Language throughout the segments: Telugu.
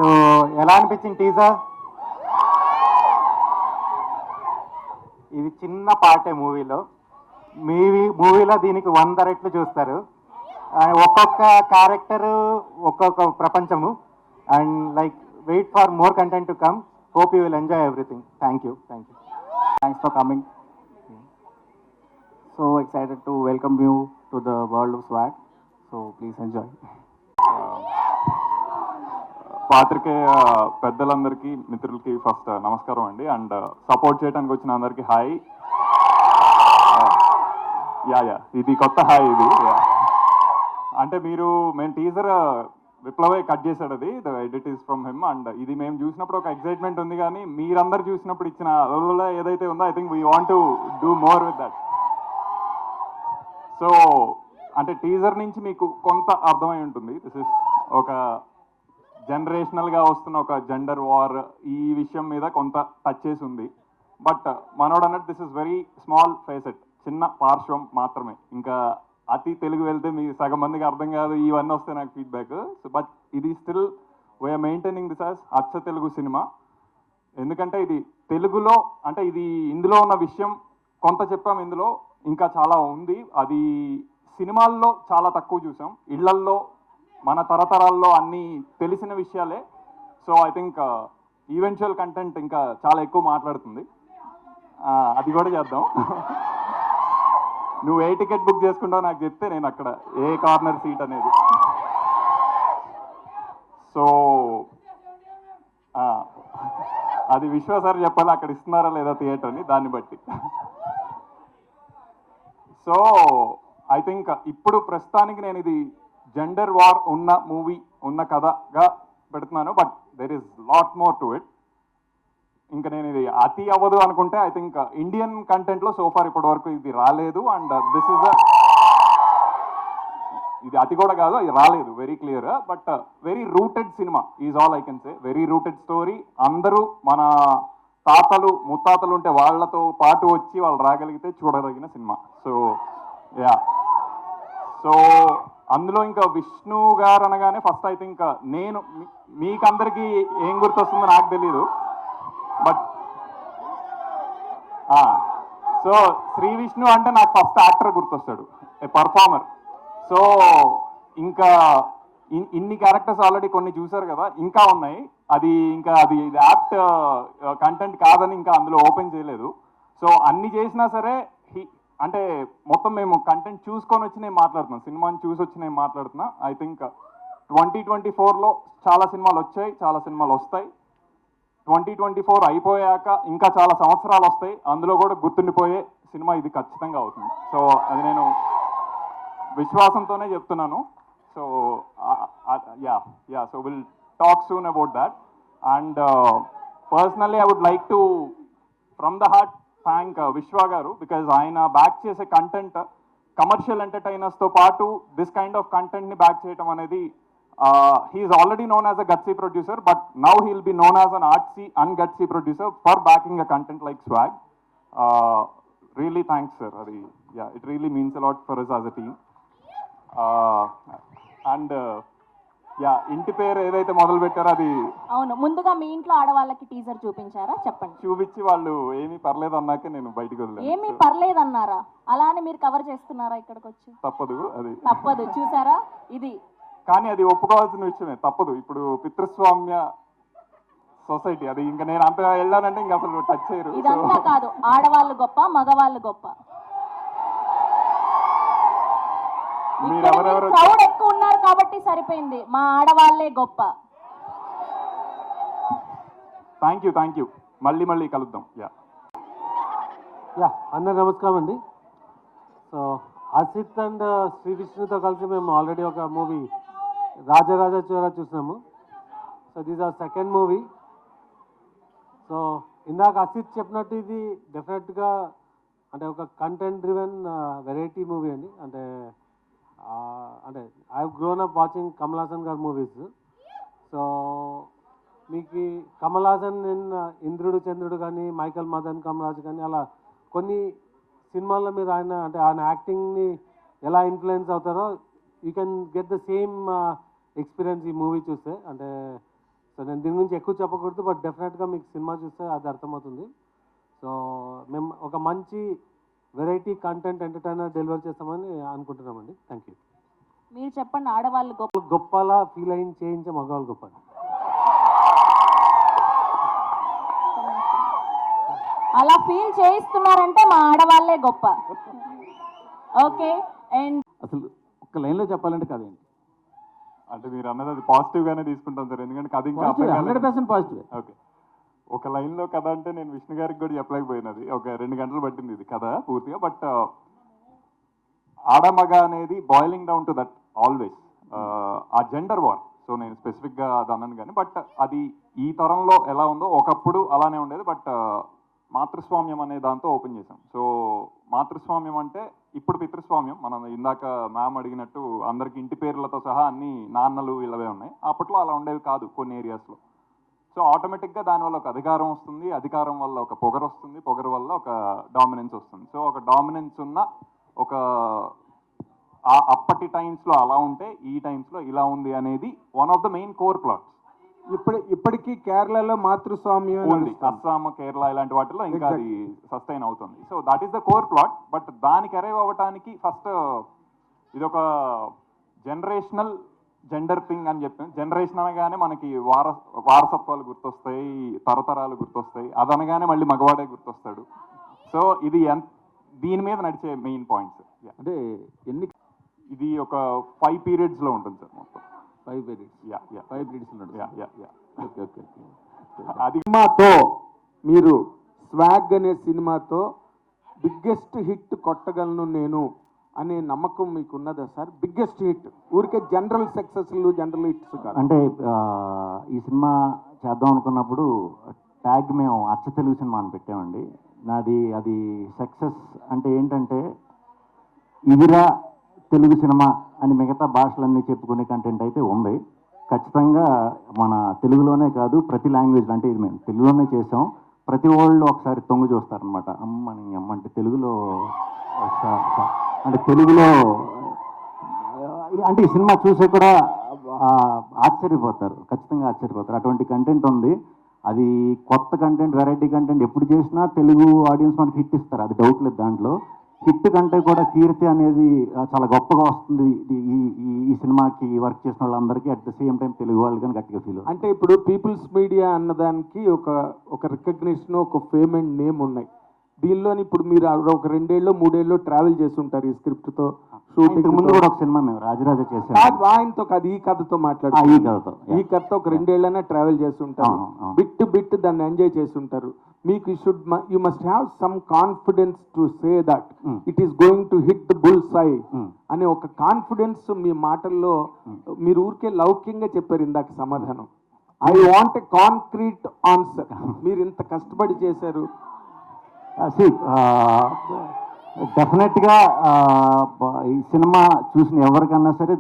సో ఎలా అనిపించింది టీజర్? ఇది చిన్న పార్టే మూవీలో. మూవీలో దీనికి 100 రెట్లు చూస్తారు. ఒక్కొక్క క్యారెక్టరు ఒక్కొక్క ప్రపంచము. And like weight for more content to come. Hope you will enjoy everything. Thank you. Thanks for coming. So excited to welcome you to the world of swag. So please enjoy. పాత్రికేయ పెద్దలందరికీ మిత్రులకి ఫస్ట్ నమస్కారం అండి. అండ్ సపోర్ట్ చేయడానికి వచ్చిన అందరికీ హాయ్. యా ఇది కొత్త హాయ్ ఇది. అంటే మేము టీజర్ విప్లవే కట్ చేశాడు, అది the edit is from him. And ఇది మేము చూసినప్పుడు ఒక ఎక్సైట్మెంట్ ఉంది, కానీ మీరందరూ చూసినప్పుడు ఇచ్చిన ఏదైతే ఉందో I think we want to do more with that. So అంటే టీజర్ నుంచి మీకు కొంత అర్థమై ఉంటుంది. దిస్ ఇస్ ఒక జనరేషనల్గా వస్తున్న ఒక జెండర్ వార్, ఈ విషయం మీద కొంత టచ్ చేసి ఉంది. బట్ మనోడు అన్నట్టు this is very small facet, చిన్న పార్శ్వం మాత్రమే. ఇంకా అతి తెలుగు వెళ్తే మీ సగం మందికి అర్థం కాదు, ఇవన్నీ వస్తాయి నాకు ఫీడ్బ్యాక్. సో బట్ ఇది still we're maintaining this as అచ్చ తెలుగు సినిమా. ఎందుకంటే ఇది తెలుగులో, అంటే ఇది ఇందులో ఉన్న విషయం కొంత చెప్పాం, ఇందులో ఇంకా చాలా ఉంది. అది సినిమాల్లో చాలా తక్కువ చూసాం, ఇళ్లల్లో మన తరతరాల్లో అన్నీ తెలిసిన విషయాలే. So I think eventual content ఇంకా చాలా ఎక్కువ మాట్లాడుతుంది. అది కూడా చేద్దాం. నువ్వు ఏ టికెట్ బుక్ చేసుకుంటావు నాకు చెప్తే నేను అక్కడ ఏ కార్నర్ సీట్ అనేది. సో అది విశ్వాసారు చెప్పాలి, అక్కడ ఇస్తున్నారా లేదా థియేటర్ అని, దాన్ని బట్టి. సో ఐ థింక్ ఇప్పుడు ప్రస్తుతానికి నేను ఇది జెండర్ వార్ ఉన్న మూవీ, ఉన్న కథగా పెడుతున్నాను. But there is lot more to it. ఇంకా నేను ఇది అతి అవ్వదు అనుకుంటే ఐ థింక్ ఇండియన్ కంటెంట్లో సోఫార్ ఇప్పటి వరకు ఇది రాలేదు. అండ్ దిస్ ఇస్ ఇది అతి కూడా కాదు, ఇది రాలేదు, very clear. But very rooted cinema is all I can say. Very rooted story. అందరూ మన తాతలు ముత్తాతలు ఉంటే వాళ్ళతో పాటు వచ్చి వాళ్ళు రాగలిగితే చూడదగిన సినిమా. సో యా, సో అందులో ఇంకా విష్ణు గారు అనగానే ఫస్ట్ ఐ థింక్ నేను మీకందరికీ ఏం గుర్తొస్తుందో నాకు తెలీదు. బట్ సో శ్రీ విష్ణు అంటే నాకు ఫస్ట్ యాక్టర్ గుర్తొస్తాడు, ఏ పర్ఫార్మర్. సో ఇంకా ఇన్ని క్యారెక్టర్స్ ఆల్రెడీ కొన్ని చూసారు కదా, ఇంకా ఉన్నాయి. అది యాప్ట్ కంటెంట్ కాదని ఇంకా అందులో ఓపెన్ చేయలేదు. సో అన్ని చేసినా సరే అంటే మొత్తం మేము కంటెంట్ చూసుకొని వచ్చి నేను మాట్లాడుతున్నాను, సినిమాని చూసి వచ్చి నేను మాట్లాడుతున్నా. ఐ థింక్ 2024లో చాలా సినిమాలు వచ్చాయి, చాలా సినిమాలు వస్తాయి. 2024 అయిపోయాక ఇంకా చాలా సంవత్సరాలు వస్తాయి, అందులో కూడా గుర్తుండిపోయే సినిమా ఇది ఖచ్చితంగా అవుతుంది. సో అది నేను విశ్వాసంతోనే చెప్తున్నాను. So so will talk soon about that. And personally I would like to from the heart thank Vishwa garu, because ఆయన బ్యాక్ చేసే కంటెంట్ కమర్షియల్ ఎంటర్టైనర్స్తో పాటు దిస్ కైండ్ ఆఫ్ కంటెంట్ని బ్యాక్ చేయడం అనేది, he is already known as a gutsy producer, but now he will be known as an artsy and gutsy producer for backing a content like Swag. Really thanks sir. It really means a lot for us as a team. And ఇంటి పేరు ఏదైతే మొదలు పెట్టారో అది అవును. ముందుగా మీ ఇంట్లో ఆడవాళ్ళకి టీజర్ చూపించారా? చెప్పండి. చూపించి వాళ్ళు ఏమీ పర్లేదు అన్నాకే నేను బయటకు వెళ్ళాను. ఏమీ పర్లేదు అన్నారా? అలానే మీరు కవర్ చేస్తున్నారా ఇక్కడికి వచ్చి? తప్పదు, అది తప్పదు. చూసారా ఇది? కానీ అది ఒప్పుకోవాల్సిన విషయమే, తప్పదు. ఇప్పుడు పితృస్వామ్య సొసైటీ, అది ఇంకా నేను అంత వెళ్ళానంటే ఇంకా అసలు టచ్ చేయరు. ఇదంతా కాదు, ఆడవాళ్ళు గొప్ప, మగవాళ్ళు గొప్ప. క్రౌడ్ ఎక్కువ ఉన్నారు కాబట్టి సరిపోయింది, మా ఆడవాళ్లే గొప్ప. Thank you. మళ్ళీ కలుద్దాం. అందరు నమస్కారం అండి. సో అసిత్ అండ్ శ్రీ విష్ణుతో కలిసి మేము ఆల్రెడీ ఒక మూవీ రాజరాజ చోరా చూసినాము. So this are second movie. So ఇందాక అసిత్ చెప్పినట్టు ఇది డెఫినెట్గా అంటే ఒక కంటెంట్ డ్రివెన్ వెరైటీ మూవీ అండి. అంటే I grown up watching Kamal Haasan గారి మూవీస్. సో మీకు కమల్ హాసన్ ఇంద్రుడు చంద్రుడు కానీ, మైకల్ మదన్ కమరాజ్ కానీ, అలా కొన్ని సినిమాల్లో మీరు ఆయన యాక్టింగ్ని ఎలా ఇన్ఫ్లుయెన్స్ అవుతారో you can get the same experience ఈ మూవీ చూస్తే. అంటే సో నేను దీని గురించి ఎక్కువ చెప్పకూడదు, బట్ డెఫినెట్గా మీకు సినిమా చూస్తే అది అర్థమవుతుంది. సో మేము ఒక మంచి వెరైటీ కంటెంట్ ఎంటర్టైనర్ డెలివర్ చేస్తామని అనుకుంటున్నామండి. Thank you. మీరు చెప్పండి, ఆడవాళ్ళు గొప్ప. గొప్పలా ఫీల్ అయ్యి చేయించే మగవాళ్ళు గొప్ప. అలా ఫీల్ చేయిస్తున్నారంటే మా ఆడవాళ్ళే గొప్ప. ఓకే. అండ్ అసలు ఒక్క లైన్లో చెప్పాలంటే కదేంటి అంటే మీరు అన్నది అది పాజిటివ్ గానే తీసుకుంటాం సార్, ఎందుకంటే కథ ఇంకా అర్థం కాలేదు. 100% పాజిటివ్. ఓకే, ఒక లైన్లో కథ అంటే నేను విష్ణు గారికి కూడా చెప్పలేకపోయినది. ఒక 2 గంటలు పట్టింది ఇది కథ పూర్తిగా. బట్ ఆడమగ అనేది boiling down to that always ఆ జెండర్ వార్. సో నేను స్పెసిఫిక్గా అది అన్నాను కానీ, బట్ అది ఈ తరంలో ఎలా ఉందో ఒకప్పుడు అలానే ఉండేది. బట్ మాతృస్వామ్యం అనే దాంతో ఓపెన్ చేసాం. సో మాతృస్వామ్యం అంటే ఇప్పుడు పితృస్వామ్యం. మనం ఇందాక మ్యామ్ అడిగినట్టు అందరికి ఇంటి పేర్లతో సహా అన్ని నాన్నలు ఇళ్ళవే ఉన్నాయి. అప్పట్లో అలా ఉండేవి కాదు కొన్ని ఏరియాస్లో. సో ఆటోమేటిక్గా దానివల్ల ఒక అధికారం వస్తుంది, అధికారం వల్ల ఒక పొగరు వస్తుంది, పొగరు వల్ల ఒక డామినెన్స్ వస్తుంది. సో ఒక డామినెన్స్ ఉన్న ఒక అప్పటి టైమ్స్లో అలా ఉంటే ఈ టైమ్స్లో ఇలా ఉంది అనేది one of the main core plots. ఇప్పటికీ కేరళలో మాతృస్వామ్యం ఉంది, అస్సాం, కేరళ ఇలాంటి వాటిలో ఇంకా అది సస్టైన్ అవుతుంది. So that is the core plot. But దానికి అరైవ్ అవ్వటానికి ఫస్ట్ ఇది ఒక జనరేషనల్ జెండర్ థింగ్ అని చెప్పాను. జనరేషన్ అనగానే మనకి వారసత్వాలు గుర్తొస్తాయి, తరతరాలు గుర్తొస్తాయి. అదనగానే మళ్ళీ మగవాడే గుర్తొస్తాడు. సో ఇది దీని మీద నడిచే మెయిన్ పాయింట్స్. అంటే ఎన్ని ఇది ఒక 5 periodsలో ఉంటుంది సార్ మొత్తం. 5 periods. 5 periods ఉన్నాడు. Okay okay. అది సినిమాతో మీరు స్వాగ్ అనే సినిమాతో బిగ్గెస్ట్ హిట్ కొట్టగలను నేను అనే నమ్మకం మీకు ఉన్నదా సార్? బిగ్గెస్ట్ హిట్, ఊరికే జనరల్ సక్సెస్లు జనరల్ హిట్స్ కాదు. అంటే ఈ సినిమా చేద్దాం అనుకున్నప్పుడు ట్యాగ్ మేము అచ్చ తెలుగు సినిమా అని పెట్టామండి. నాది అది సక్సెస్ అంటే ఏంటంటే ఇదిరా తెలుగు సినిమా అని మిగతా భాషలన్నీ చెప్పుకునే కంటెంట్ అయితే ఉంది. ఖచ్చితంగా మన తెలుగులోనే కాదు ప్రతి లాంగ్వేజ్లో, అంటే ఇది మేము తెలుగులోనే చేసాం. ప్రతి వాళ్ళు ఒకసారి తొంగి చూస్తారనమాట. అమ్మని అంటే తెలుగులో అంటే తెలుగులో అంటే ఈ సినిమా చూసే కూడా ఆశ్చర్యపోతారు, ఖచ్చితంగా ఆశ్చర్యపోతారు. అటువంటి కంటెంట్ ఉంది. అది కొత్త కంటెంట్, వెరైటీ కంటెంట్ ఎప్పుడు చేసినా తెలుగు ఆడియన్స్ మనకి హిట్ ఇస్తారు, అది డౌట్ లేదు దాంట్లో. హిట్ కంటే కూడా కీర్తి అనేది చాలా గొప్పగా వస్తుంది ఈ సినిమాకి వర్క్ చేసిన వాళ్ళందరికీ. At the same time Telugu వాళ్ళు కానీ గట్టిగా ఫీల్. అంటే ఇప్పుడు పీపుల్స్ మీడియా అన్నదానికి ఒక రికగ్నిషన్, ఒక ఫేమ్ అండ్ నేమ్ ఉన్నాయి. దీనిలోని ఇప్పుడు మీరు ఒక 2 ఏళ్ళు 3 ఏళ్ళు ట్రావెల్ చేసి ఉంటారు ఈ స్క్రిప్ట్ తో. షూటింగ్ ముందు కూడా ఒక సినిమా మేము రాజరాజ చేసాం. ఆయనతో కాదు, ఈ కథతో మాట్లాడు. ఈ కథతో ఒక 2 ఏళ్ళైనా ట్రావెల్ చేసి ఉంటారు. బిట్ దాన్ని ఎంజాయ్ చేసి ఉంటారు. మీకు you must have some confidence to say that it is going to hit the bullseye అనే ఒక కాన్ఫిడెన్స్ మీ మాటల్లో. మీరు ఊరికే లౌక్యంగా చెప్పారు ఇందాక సమాధానం. I want a concrete answer. మీరు ఇంత కష్టపడి చేశారు. డెఫినెట్గా ఈ సినిమా చూసిన ఎవరికన్నా సరే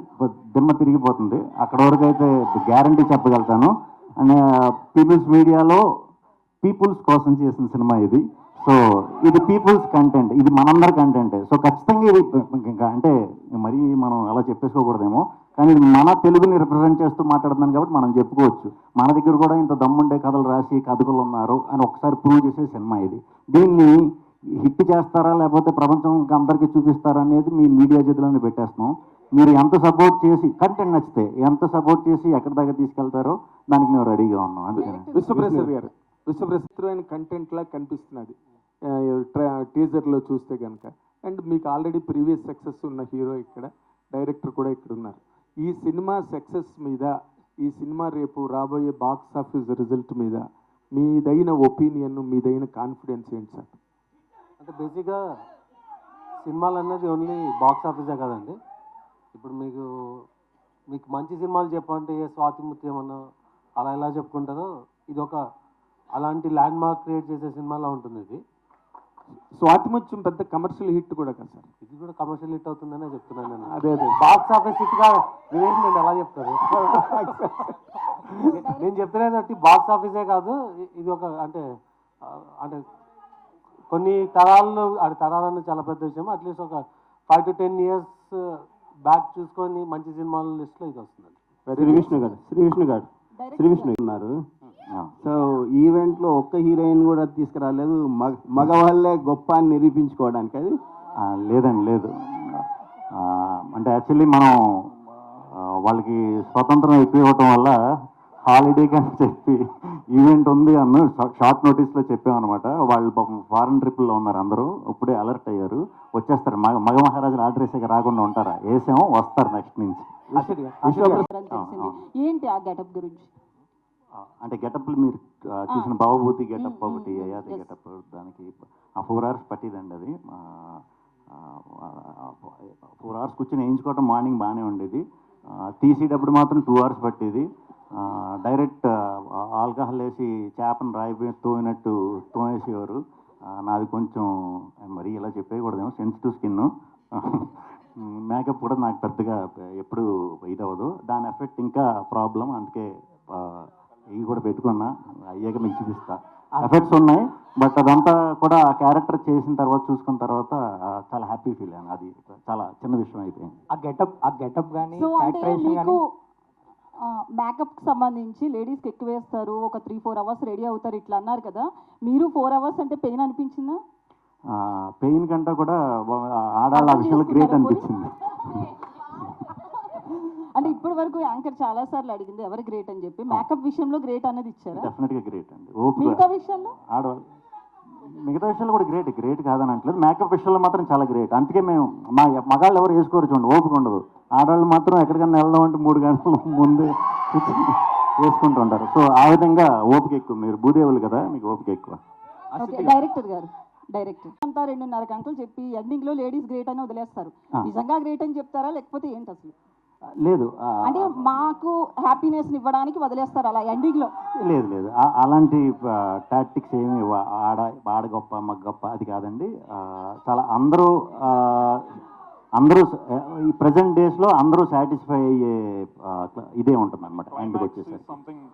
దిమ్మ తిరిగిపోతుంది. అక్కడ వరకు అయితే గ్యారంటీ చెప్పగలుగుతాను. అండ్ పీపుల్స్ మీడియాలో పీపుల్స్ కోసం చేసిన సినిమా ఇది. సో ఇది పీపుల్స్ కంటెంట్, ఇది మనందరి కంటెంట్. సో ఖచ్చితంగా ఇది ఇంకా అంటే మరీ మనం అలా చెప్పేసుకోకూడదేమో, కానీ ఇది మన తెలుగుని రిప్రజెంట్ చేస్తూ మాట్లాడుతున్నాను కాబట్టి మనం చెప్పుకోవచ్చు. మన దగ్గర కూడా ఇంత దమ్ముండే కథలు రాసి కథకులు ఉన్నారు అని ఒకసారి ప్రూవ్ చేసే సినిమా ఇది. దీన్ని హిట్ చేస్తారా లేకపోతే ప్రపంచం అందరికీ చూపిస్తారా అనేది మీ మీడియా చేతిలోనే పెట్టేస్తున్నాం. మీరు ఎంత సపోర్ట్ చేసి, కంటెంట్ నచ్చితే ఎంత సపోర్ట్ చేసి ఎక్కడి దాకా తీసుకెళ్తారో దానికి మేము రెడీగా ఉన్నాం. అంతే. విశ్వప్రసాద్ గారు, విశ్వప్రసిద్ధమైన కంటెంట్ లా కనిపిస్తున్నది టీజర్లో చూస్తే కనుక. అండ్ మీకు ఆల్రెడీ ప్రీవియస్ సక్సెస్ ఉన్న హీరో ఇక్కడ, డైరెక్టర్ కూడా ఇక్కడ ఉన్నారు. ఈ సినిమా సక్సెస్ మీద, ఈ సినిమా రేపు రాబోయే బాక్స్ ఆఫీస్ రిజల్ట్ మీద మీదైన ఒపీనియన్, మీదైన కాన్ఫిడెన్స్ ఏంటి సార్? అంటే బేసిక్గా సినిమాలు అన్నది ఓన్లీ బాక్స్ ఆఫీసే కదండి. ఇప్పుడు మీకు మంచి సినిమాలు చెప్పంటే ఏ స్వాతి ముత్యం అన్న అలా ఎలా చెప్పుకుంటారో, ఇది ఒక అలాంటి ల్యాండ్ మార్క్ క్రియేట్ చేసే సినిమాలా ఉంటుంది ఇది. స్వాతిముత్యం పెద్ద కమర్షియల్ హిట్ కూడా కదా సార్? ఇది కూడా కమర్షియల్ హిట్ అవుతుందనే చెప్తున్నాను నేను. అదే బాక్స్ ఆఫీస్ హిట్ గా నేను ఎలా చెప్తాను? నేను చెప్తున్నది బాక్స్ ఆఫీసే కాదు, ఇది ఒక అంటే అంటే కొన్ని తరాలను చాలా పెద్ద విషయం. అట్లీస్ట్ ఒక 5 to 10 years బ్యాక్ చూసుకొని మంచి సినిమాల లిస్ట్లో ఇది వస్తుందండి. శ్రీ విష్ణు గారు డైరెక్టర్ శ్రీవిష్ణు ఉన్నారు. సో ఈవెంట్లో ఒక్క హీరోయిన్ కూడా తీసుకురాలేదు, మగవాళ్ళే గొప్ప అని నిరూపించుకోవడానికి. అది లేదండి, లేదు. అంటే యాక్చువల్లీ మనం వాళ్ళకి స్వతంత్రం ఎక్కువ ఇవ్వటం వల్ల హాలిడే అని చెప్పి ఈవెంట్ ఉంది అన్న షార్ట్ నోటీస్లో చెప్పామన్నమాట. వాళ్ళు పాపం ఫారెన్ ట్రిప్లో ఉన్నారు, అందరూ ఇప్పుడే అలర్ట్ అయ్యారు, వచ్చేస్తారు. మగ మహారాజులు ఆర్డర్ వేసాక రాకుండా ఉంటారా? వేసాము, వస్తారు నెక్స్ట్ నుంచి. అని తెలిసింది. ఏంటి ఆ గెటప్ గురించి? అంటే గెటప్లు మీరు చూసిన భవభూతి గెటప్ ఒకటి, అయాది గెటప్, దానికి 4 hours పట్టిదండి. అది 4 hours కూర్చొని వేయించుకోవటం మార్నింగ్ బాగానే ఉండేది, తీసేటప్పుడు మాత్రం 2 hours పట్టేది. డైరెక్ట్ ఆల్కహాల్ వేసి చేపను రాయిపోయి తోయినట్టు తోమేసేవారు. నాది కొంచెం మరీ ఇలా చెప్పేయకూడదేమో, సెన్సిటివ్ స్కిన్. మేకప్ కూడా నాకు పెద్దగా ఎప్పుడు ఇదవ్వదు, దాని ఎఫెక్ట్ ఇంకా ప్రాబ్లం. అందుకే ఇవి కూడా పెట్టుకున్నా, అయ్యాక మీకు చూపిస్తా. ఎఫెక్ట్స్ ఉన్నాయి, బట్ అదంతా కూడా ఆ క్యారెక్టర్ చేసిన తర్వాత చూసుకున్న తర్వాత చాలా హ్యాపీ ఫీల్ అయ్యాను. అది చాలా చిన్న విషయం అయిపోయింది. ఆ గెటప్ కానీ సో అంటే మీకు మేకప్ కి సంబంధించి లేడీస్కి ఎక్కువ వేస్తారు, ఒక 3-4 hours రెడీ అవుతారు ఇట్లా అన్నారు కదా, మీరు 4 hours అంటే పెయిన్ అనిపించిందా? పెయిన్ కంటే కూడా ఆడాళ్ళ విషయంలో గ్రేట్ అనిపించింది. అంటే ఇప్పటి వరకు యాంకర్ చాలా సార్లు అడిగింది ఎవరు గ్రేట్ అని చెప్పి, మేకప్ విషయంలో గ్రేట్ అనేది ఇచ్చారా? డెఫినెట్గా గ్రేట్ అండి. మిగతా విషయంలో ఆడవాళ్ళు మిగతా విషయాల్లో కూడా గ్రేట్ కాదని అంటలేదు, మేకప్ విషయంలో మాత్రం చాలా గ్రేట్. అందుకే మేము మగాళ్ళు ఎవరు వేసుకోరు చూడండి, ఓపిక ఉండదు. ఆడవాళ్ళు మాత్రం ఎక్కడికైనా వెళ్దాం అంటే 3 గంటల ముందు వేసుకుంటుంటారు. సో ఆ విధంగా ఓపిక ఎక్కువ. మీరు భూదేవులు కదా, మీకు ఓపిక ఎక్కువ. డైరెక్టర్ గారు అంతా 2.5 గంటలు చెప్పి ఎండింగ్ లో లేడీస్ గ్రేట్ అని వదిలేస్తారు. నిజంగా గ్రేట్ అని చెప్తారా లేకపోతే ఏంటి అసలు? లేదు, అంటే మాకు హ్యాపీనెస్ ఇవ్వడానికి వదిలేస్తారు అలా ఎండింగ్ లో? లేదు, అలాంటి టాక్టిక్స్ ఏమి ఆడ గొప్ప మగ గొప్ప అది కాదండి. చాలా అందరూ ఈ ప్రజెంట్ డేస్లో అందరూ సాటిస్ఫై అయ్యే ఇదే ఉంటుంది అనమాట ఎండ్కి వచ్చేసరికి.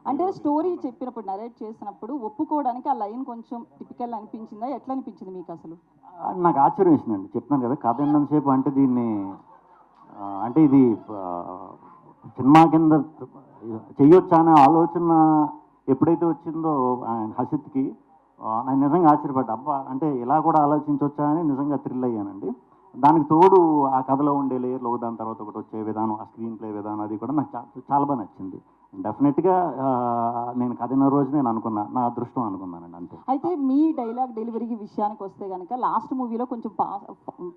అంటే స్టోరీ చెప్పినప్పుడు నరేట్ చేసినప్పుడు ఒప్పుకోవడానికి ఆ లైన్ కొంచెం టిపికల్ అనిపించిందా? ఎట్లా అనిపించింది మీకు అసలు? నాకు ఆశ్చర్యం వేసిందండి, చెప్తున్నాను కదా, కథ ఎంతసేపు అంటే దీన్ని అంటే ఇది సినిమా కింద చెయ్యొచ్చా అనే ఆలోచన ఎప్పుడైతే వచ్చిందో హసిత్కి, నేను నిజంగా ఆశ్చర్యపడ్డా. అబ్బా, అంటే ఇలా కూడా ఆలోచించవచ్చా అని నిజంగా థ్రిల్ అయ్యానండి. దానికి తోడు ఆ కథలో ఉండే లేయర్లు, దాని తర్వాత ఒకటి వచ్చే విధానం, ఆ స్క్రీన్ ప్లే విధానం, అది కూడా నాకు చాలా బాగా నచ్చింది. డెఫినెట్గా నేను కథ రోజు నేను అనుకున్నా, నా అదృష్టం అనుకున్నానండి, అంతే. అయితే మీ డైలాగ్ డెలివరీ విషయానికి వస్తే కనుక లాస్ట్ మూవీలో కొంచెం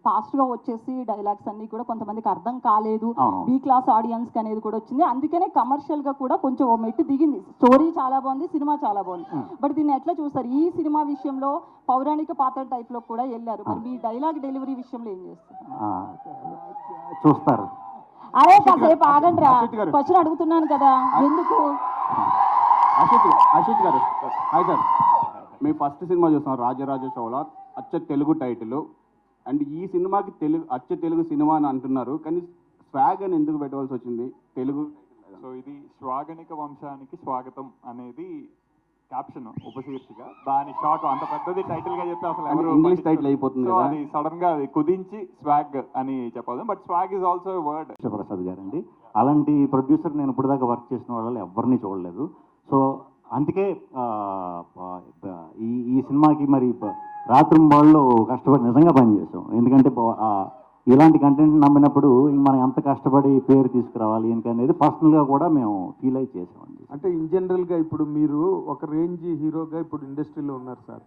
ఫాస్ట్గా వచ్చేసి డైలాగ్స్ అన్ని కూడా కొంతమందికి అర్థం కాలేదు, బి క్లాస్ ఆడియన్స్కి అనేది కూడా వచ్చింది. అందుకనే కమర్షియల్గా కూడా కొంచెం ఓ మెట్టు దిగింది. స్టోరీ చాలా బాగుంది, సినిమా చాలా బాగుంది. బట్ దీన్ని ఎట్లా చూస్తారు? ఈ సినిమా విషయంలో పౌరాణిక పాత్ర టైప్లో కూడా వెళ్ళారు, మరి మీ డైలాగ్ డెలివరీ విషయంలో ఏం చేస్తారు? చూస్తారు. అరే కాసేపు ఆగండి రా, క్వశ్చన్ అడుగుతున్నాను కదా, ఎందుకు? అశిత్ గారు, హాయ్ సార్. మీ ఫస్ట్ సినిమా చూస్తాం రాజరాజ చోళ, అచ్చ తెలుగు టైటిల్. అండ్ ఈ సినిమాకి అచ్చ తెలుగు సినిమా అని అంటున్నారు, కానీ స్వాగ్ అని ఎందుకు పెట్టవలసి వచ్చింది తెలుగు? సో ఇది శ్వాగనిక వంశానికి స్వాగతం అనేది క్యాప్షన్, ఉపశీర్షిక. దాని షార్ట్ అంత పెద్దది టైటిల్ గా చెప్తే అసలు ఎవరు ఇంగ్లీష్ టైటిల్ అయిపోతుంది కదా, అది సడన్ గా అది కుదించి స్వాగ్ అని చెప్పాలి. But swag is also word. Prasad గారండి, అలాంటి ప్రొడ్యూసర్ నేను ఇప్పుడు దాకా వర్క్ చేసిన వాళ్ళు ఎవరిని చూడలేదు. సో అందుకే ఈ సినిమాకి మరి రాత్రింబాళ్ళు కష్టపడి నిజంగా పనిచేసాం. ఎందుకంటే ఇలాంటి కంటెంట్ నమ్మినప్పుడు మనం ఎంత కష్టపడి పేరు తీసుకురావాలి అనేది పర్సనల్గా కూడా మేము ఫీల్ అయి చేసామండి. అంటే ఇన్ జనరల్గా ఇప్పుడు మీరు ఒక రేంజ్ హీరోగా ఇప్పుడు ఇండస్ట్రీలో ఉన్నారు సార్.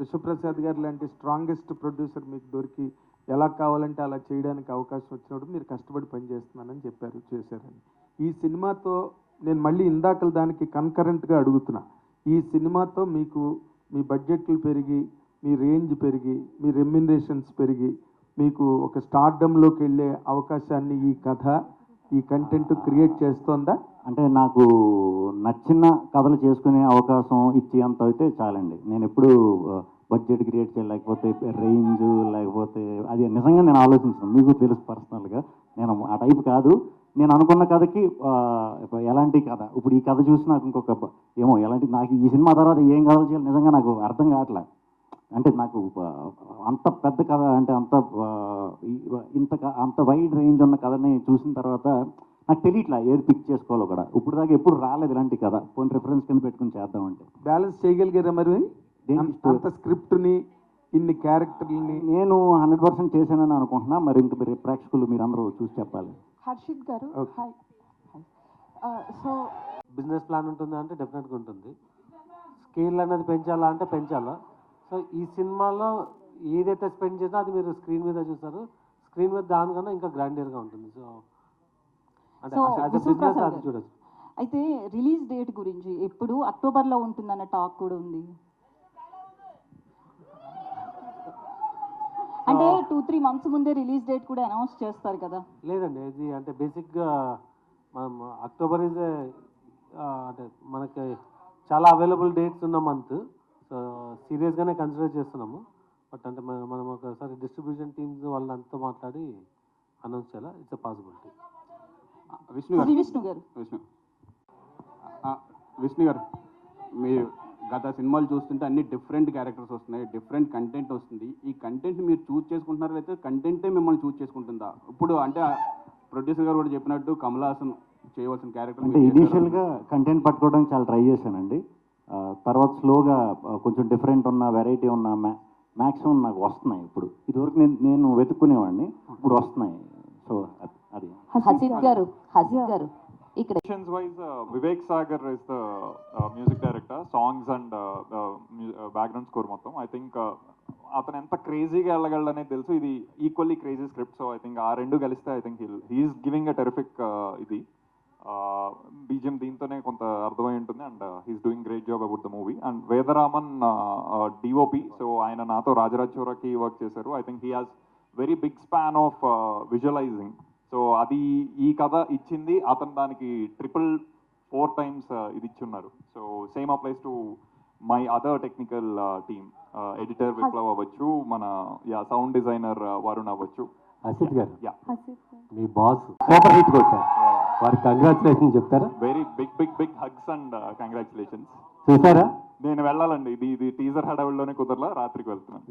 విశ్వప్రసాద్ గారు లాంటి స్ట్రాంగెస్ట్ ప్రొడ్యూసర్ మీకు దొరికి ఎలా కావాలంటే అలా చేయడానికి అవకాశం వచ్చినప్పుడు మీరు కష్టపడి పనిచేస్తున్నానని చెప్పారు, చేశారని. ఈ సినిమాతో నేను మళ్ళీ ఇందాకల దానికి కన్కరెంట్గా అడుగుతున్నా, ఈ సినిమాతో మీకు మీ బడ్జెట్లు పెరిగి, మీ రేంజ్ పెరిగి, మీ రెమ్యునరేషన్స్ పెరిగి, మీకు ఒక స్టార్డమ్లోకి వెళ్ళే అవకాశాన్ని ఈ కథ, ఈ కంటెంట్ క్రియేట్ చేస్తోందా? అంటే నాకు నచ్చిన కథలు చేసుకునే అవకాశం ఇచ్చేంత అయితే చాలండి. నేను ఎప్పుడు బడ్జెట్ క్రియేట్ చేయాలి, లేకపోతే రేంజ్, లేకపోతే అది నిజంగా నేను ఆలోచించాను. మీకు తెలుసు పర్సనల్గా నేను ఆ టైప్ కాదు. నేను అనుకున్న కథకి ఎలాంటి కథ, ఇప్పుడు ఈ కథ చూసి నాకు ఇంకొక ఏమో ఎలాంటి, నాకు ఈ సినిమా తర్వాత ఏం కథలు చేయాలి నిజంగా నాకు అర్థం కావట్లే. అంటే నాకు అంత పెద్ద కథ అంటే అంత వైడ్ రేంజ్ ఉన్న కథని చూసిన తర్వాత నాకు తెలియట్లా ఏది పిక్ చేసుకోవాలో కూడా. ఇప్పుడు దాకా ఎప్పుడు రాలేదు ఇలాంటి కథ. కొన్ని రిఫరెన్స్ కింద పెట్టుకుని చేద్దామంటే బ్యాలెన్స్ చేయగలిగారా మరి అంత స్క్రిప్ట్ని ఇన్ని క్యారెక్టర్ని? నేను 100% చేశానని అనుకుంటున్నా. మరి ఇంక మీరు ప్రేక్షకులు మీరందరూ చూసి చెప్పాలి. హర్షిత్ గారు హాయ్. సో బిజినెస్ ప్లాన్ ఉంటుందా అంటే డెఫినెట్గా ఉంటుంది. స్కేల్ అనేది పెంచాలా అంటే పెంచాలా. సో ఈ సినిమాలో ఏదైతే స్పెండ్ చేసినా అది మీరు స్క్రీన్ మీద చూస్తారు. స్క్రీన్ మీద దానికన్నా ఇంకా గ్రాండియర్గా ఉంటుంది. సో అంటే యాజ్ అ బిజినెస్ అది చూడొచ్చు. అయితే రిలీజ్ డేట్ గురించి ఎప్పుడు అక్టోబర్లో ఉంటుందన్న టాక్ కూడా ఉంది. అంటే 2-3 మంత్స్ ముందే రిలీజ్ డేట్ కూడా అనౌన్స్ చేస్తారు కదా? లేదండి, ఇది అంటే బేసిక్గా మనం అక్టోబర్ ఇస్ అంటే మనకి చాలా అవైలబుల్ డేట్స్ ఉన్న మంత్. సో సీరియస్గానే కన్సిడర్ చేస్తున్నాము. బట్ అంటే మనం ఒకసారి డిస్ట్రిబ్యూషన్ టీమ్స్ వాళ్ళని అంతా మాట్లాడి అనౌన్స్ చేయాలా. It's a possibility. విష్ణు గారు మీరు గత సినిమాలు చూస్తుంటే అన్ని డిఫరెంట్ క్యారెక్టర్స్ వస్తున్నాయి, డిఫరెంట్ కంటెంట్ వస్తుంది. ఈ కంటెంట్ మీరు చూస్ చేసుకుంటున్నారా అయితే కంటెంటే మిమ్మల్ని చూస్ చేసుకుంటుందా? ఇప్పుడు అంటే ప్రొడ్యూసర్ గారు కూడా చెప్పినట్టు కమల్ హాసన్ చేయవలసిన క్యారెక్టర్ అంటే ఇనీషియల్గా కంటెంట్ పట్టుకోవడానికి చాలా ట్రై చేశానండి. తర్వాత స్లోగా కొంచెం డిఫరెంట్ ఉన్న వెరైటీ ఉన్న మ్యాక్సిమం నాకు వస్తున్నాయి. ఇప్పుడు ఇదివరకు నేను వెతుక్కునేవాడిని, ఇప్పుడు వస్తున్నాయి. సో అది హసిత్ గారు ఇక్కడ వైజ్ Vivek Sagar is the music director, songs and background score మొత్తం. ఐ థింక్ అతను ఎంత క్రేజీగా వెళ్ళగలడు అనేది తెలుసు. ఇది equally crazy script. So I think ఆ రెండు కలిస్తే I think he's giving a terrific ఇది బీజిఎం దీంతోనే కొంత అర్థమై ఉంటుంది. And he's doing great job about the movie. And Vedaraman DOP. So ఆయన నాతో రాజరాజ్ చోరాకి వర్క్ చేశారు. I think he has very big span of visualising. So అది ఈ కథ ఇచ్చింది అతను దానికి 4 times ఇది ఇచ్చున్నారు. So same applies to my other technical team, editor Viplav అవ్వచ్చు, మన సౌండ్ డిజైనర్ వరుణ్ అవ్వచ్చు. హసిత్ గారు, మీ బాస్ సూపర్ హిట్ కొట్టారు, వారికి కంగ్రాచులేషన్ చెప్తారా? Very big hugs and congratulations. చూసారా? నేను వెళ్ళాలండి, ఇది టీజర్ హడావిడిలోనే కుదరలా, రాత్రికి వెళ్తున్నాను.